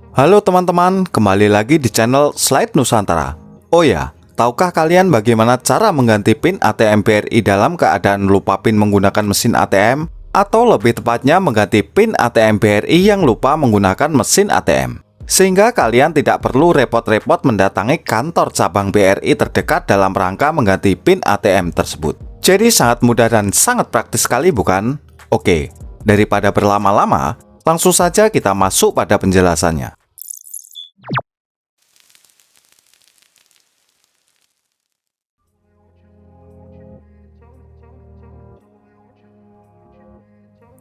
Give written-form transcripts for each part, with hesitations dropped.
Halo teman-teman, kembali lagi di channel Slide Nusantara. Oh ya, tahukah kalian bagaimana cara mengganti PIN ATM BRI dalam keadaan lupa PIN menggunakan mesin ATM? Atau lebih tepatnya mengganti PIN ATM BRI yang lupa menggunakan mesin ATM? Sehingga kalian tidak perlu repot-repot mendatangi kantor cabang BRI terdekat dalam rangka mengganti PIN ATM tersebut. Jadi sangat mudah dan sangat praktis sekali, bukan? Oke, daripada berlama-lama, langsung saja kita masuk pada penjelasannya.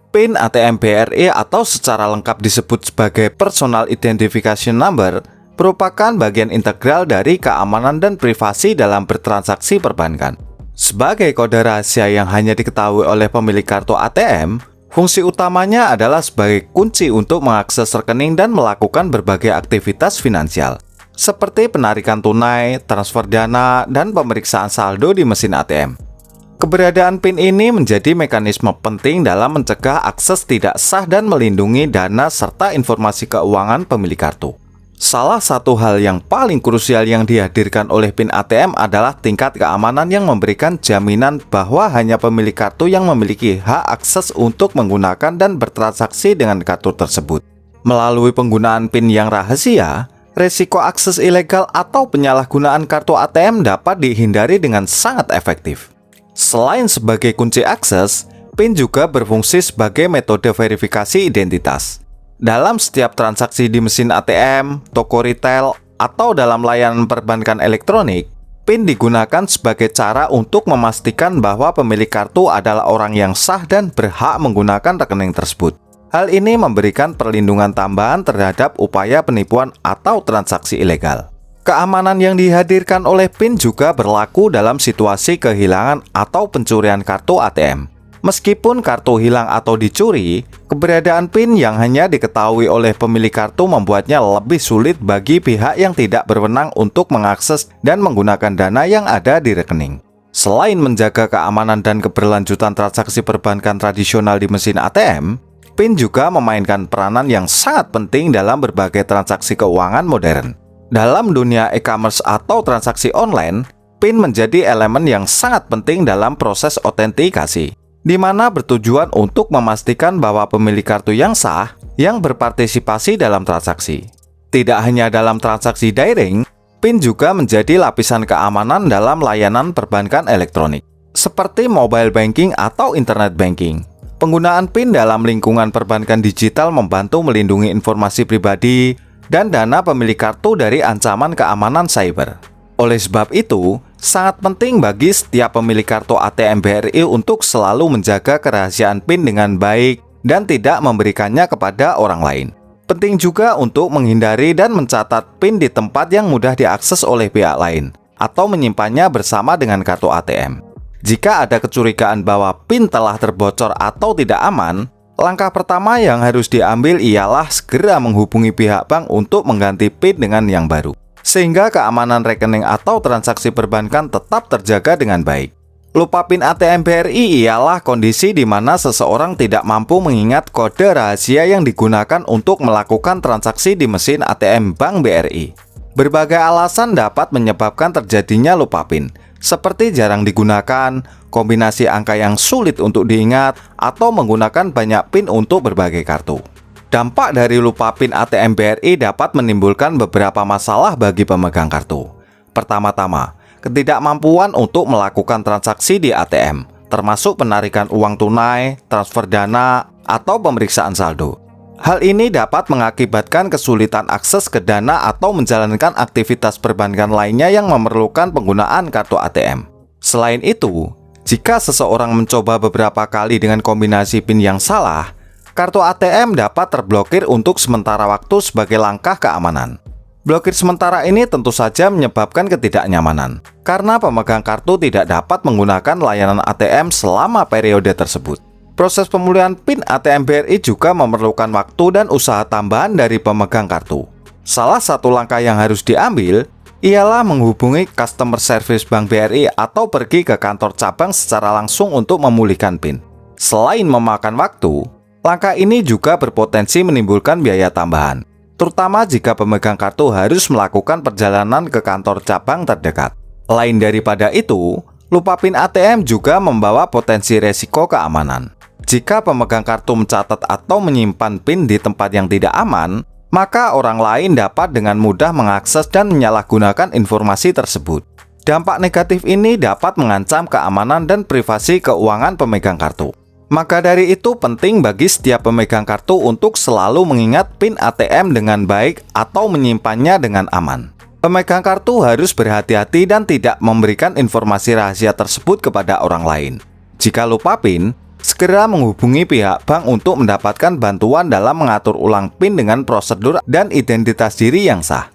PIN ATM BRI atau secara lengkap disebut sebagai Personal Identification Number merupakan bagian integral dari keamanan dan privasi dalam bertransaksi perbankan. Sebagai kode rahasia yang hanya diketahui oleh pemilik kartu ATM, fungsi utamanya adalah sebagai kunci untuk mengakses rekening dan melakukan berbagai aktivitas finansial, seperti penarikan tunai, transfer dana, dan pemeriksaan saldo di mesin ATM. Keberadaan PIN ini menjadi mekanisme penting dalam mencegah akses tidak sah dan melindungi dana serta informasi keuangan pemilik kartu. Salah satu hal yang paling krusial yang dihadirkan oleh PIN ATM adalah tingkat keamanan yang memberikan jaminan bahwa hanya pemilik kartu yang memiliki hak akses untuk menggunakan dan bertransaksi dengan kartu tersebut. Melalui penggunaan PIN yang rahasia, resiko akses ilegal atau penyalahgunaan kartu ATM dapat dihindari dengan sangat efektif. Selain sebagai kunci akses, PIN juga berfungsi sebagai metode verifikasi identitas. Dalam setiap transaksi di mesin ATM, toko retail, atau dalam layanan perbankan elektronik, PIN digunakan sebagai cara untuk memastikan bahwa pemilik kartu adalah orang yang sah dan berhak menggunakan rekening tersebut. Hal ini memberikan perlindungan tambahan terhadap upaya penipuan atau transaksi ilegal. Keamanan yang dihadirkan oleh PIN juga berlaku dalam situasi kehilangan atau pencurian kartu ATM. Meskipun kartu hilang atau dicuri, keberadaan PIN yang hanya diketahui oleh pemilik kartu membuatnya lebih sulit bagi pihak yang tidak berwenang untuk mengakses dan menggunakan dana yang ada di rekening. Selain menjaga keamanan dan keberlanjutan transaksi perbankan tradisional di mesin ATM, PIN juga memainkan peranan yang sangat penting dalam berbagai transaksi keuangan modern. Dalam dunia e-commerce atau transaksi online, PIN menjadi elemen yang sangat penting dalam proses autentikasi, di mana bertujuan untuk memastikan bahwa pemilik kartu yang sah yang berpartisipasi dalam transaksi. Tidak hanya dalam transaksi daring, PIN juga menjadi lapisan keamanan dalam layanan perbankan elektronik, seperti mobile banking atau internet banking. Penggunaan PIN dalam lingkungan perbankan digital membantu melindungi informasi pribadi dan dana pemilik kartu dari ancaman keamanan cyber. Oleh sebab itu, sangat penting bagi setiap pemilik kartu ATM BRI untuk selalu menjaga kerahasiaan PIN dengan baik dan tidak memberikannya kepada orang lain. Penting juga untuk menghindari dan mencatat PIN di tempat yang mudah diakses oleh pihak lain, atau menyimpannya bersama dengan kartu ATM. Jika ada kecurigaan bahwa PIN telah terbocor atau tidak aman, langkah pertama yang harus diambil ialah segera menghubungi pihak bank untuk mengganti PIN dengan yang baru, sehingga keamanan rekening atau transaksi perbankan tetap terjaga dengan baik. Lupa PIN ATM BRI ialah kondisi di mana seseorang tidak mampu mengingat kode rahasia yang digunakan untuk melakukan transaksi di mesin ATM Bank BRI. Berbagai alasan dapat menyebabkan terjadinya lupa PIN, seperti jarang digunakan, kombinasi angka yang sulit untuk diingat, atau menggunakan banyak PIN untuk berbagai kartu. Dampak dari lupa PIN ATM BRI dapat menimbulkan beberapa masalah bagi pemegang kartu. Pertama-tama, ketidakmampuan untuk melakukan transaksi di ATM, termasuk penarikan uang tunai, transfer dana, atau pemeriksaan saldo. Hal ini dapat mengakibatkan kesulitan akses ke dana atau menjalankan aktivitas perbankan lainnya yang memerlukan penggunaan kartu ATM. Selain itu, jika seseorang mencoba beberapa kali dengan kombinasi PIN yang salah, kartu ATM dapat terblokir untuk sementara waktu sebagai langkah keamanan. Blokir sementara ini tentu saja menyebabkan ketidaknyamanan, karena pemegang kartu tidak dapat menggunakan layanan ATM selama periode tersebut. Proses pemulihan PIN ATM BRI juga memerlukan waktu dan usaha tambahan dari pemegang kartu. Salah satu langkah yang harus diambil ialah menghubungi customer service Bank BRI atau pergi ke kantor cabang secara langsung untuk memulihkan PIN. Selain memakan waktu, langkah ini juga berpotensi menimbulkan biaya tambahan. terutama jika pemegang kartu harus melakukan perjalanan ke kantor cabang terdekat. Lain daripada itu, lupa PIN ATM juga membawa potensi resiko keamanan. Jika pemegang kartu mencatat atau menyimpan PIN di tempat yang tidak aman, maka orang lain dapat dengan mudah mengakses dan menyalahgunakan informasi tersebut. Dampak negatif ini dapat mengancam keamanan dan privasi keuangan pemegang kartu. Maka dari itu penting bagi setiap pemegang kartu untuk selalu mengingat PIN ATM dengan baik atau menyimpannya dengan aman. Pemegang kartu harus berhati-hati dan tidak memberikan informasi rahasia tersebut kepada orang lain. Jika lupa PIN, segera menghubungi pihak bank untuk mendapatkan bantuan dalam mengatur ulang PIN dengan prosedur dan identitas diri yang sah.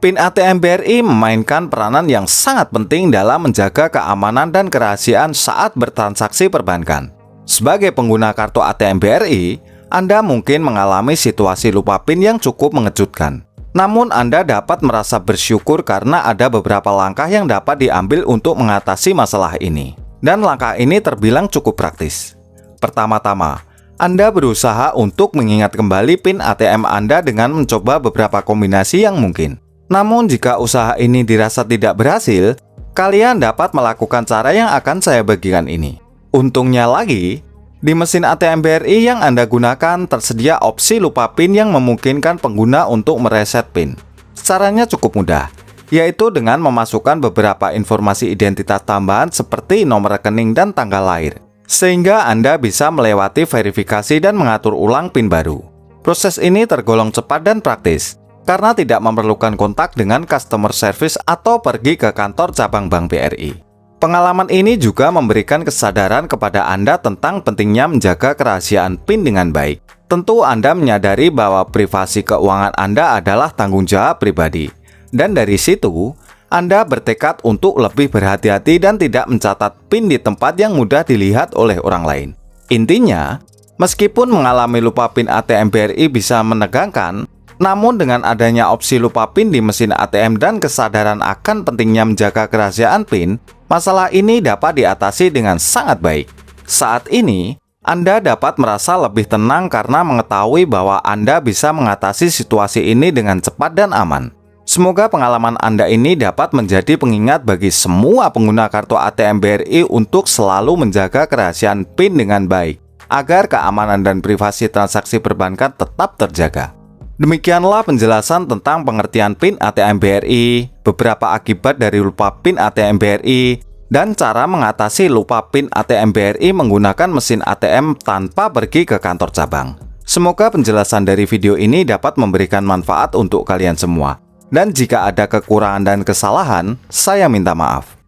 PIN ATM BRI memainkan peranan yang sangat penting dalam menjaga keamanan dan kerahasiaan saat bertransaksi perbankan. Sebagai pengguna kartu ATM BRI, Anda mungkin mengalami situasi lupa PIN yang cukup mengejutkan. Namun Anda dapat merasa bersyukur karena ada beberapa langkah yang dapat diambil untuk mengatasi masalah ini. Dan langkah ini terbilang cukup praktis. Pertama-tama, Anda berusaha untuk mengingat kembali PIN ATM Anda dengan mencoba beberapa kombinasi yang mungkin. Namun jika usaha ini dirasa tidak berhasil, kalian dapat melakukan cara yang akan saya bagikan ini. Untungnya lagi, di mesin ATM BRI yang Anda gunakan tersedia opsi lupa PIN yang memungkinkan pengguna untuk mereset PIN. Caranya cukup mudah, yaitu dengan memasukkan beberapa informasi identitas tambahan seperti nomor rekening dan tanggal lahir, sehingga Anda bisa melewati verifikasi dan mengatur ulang PIN baru. Proses ini tergolong cepat dan praktis, karena tidak memerlukan kontak dengan customer service atau pergi ke kantor cabang Bank BRI. Pengalaman ini juga memberikan kesadaran kepada Anda tentang pentingnya menjaga kerahasiaan PIN dengan baik. Tentu Anda menyadari bahwa privasi keuangan Anda adalah tanggung jawab pribadi. Dan dari situ, Anda bertekad untuk lebih berhati-hati dan tidak mencatat PIN di tempat yang mudah dilihat oleh orang lain. Intinya, meskipun mengalami lupa PIN ATM BRI bisa menegangkan, namun dengan adanya opsi lupa PIN di mesin ATM dan kesadaran akan pentingnya menjaga kerahasiaan PIN, masalah ini dapat diatasi dengan sangat baik. Saat ini, Anda dapat merasa lebih tenang karena mengetahui bahwa Anda bisa mengatasi situasi ini dengan cepat dan aman. Semoga pengalaman Anda ini dapat menjadi pengingat bagi semua pengguna kartu ATM BRI untuk selalu menjaga kerahasiaan PIN dengan baik, agar keamanan dan privasi transaksi perbankan tetap terjaga. Demikianlah penjelasan tentang pengertian PIN ATM BRI, beberapa akibat dari lupa PIN ATM BRI, dan cara mengatasi lupa PIN ATM BRI menggunakan mesin ATM tanpa pergi ke kantor cabang. Semoga penjelasan dari video ini dapat memberikan manfaat untuk kalian semua. Dan jika ada kekurangan dan kesalahan, saya minta maaf.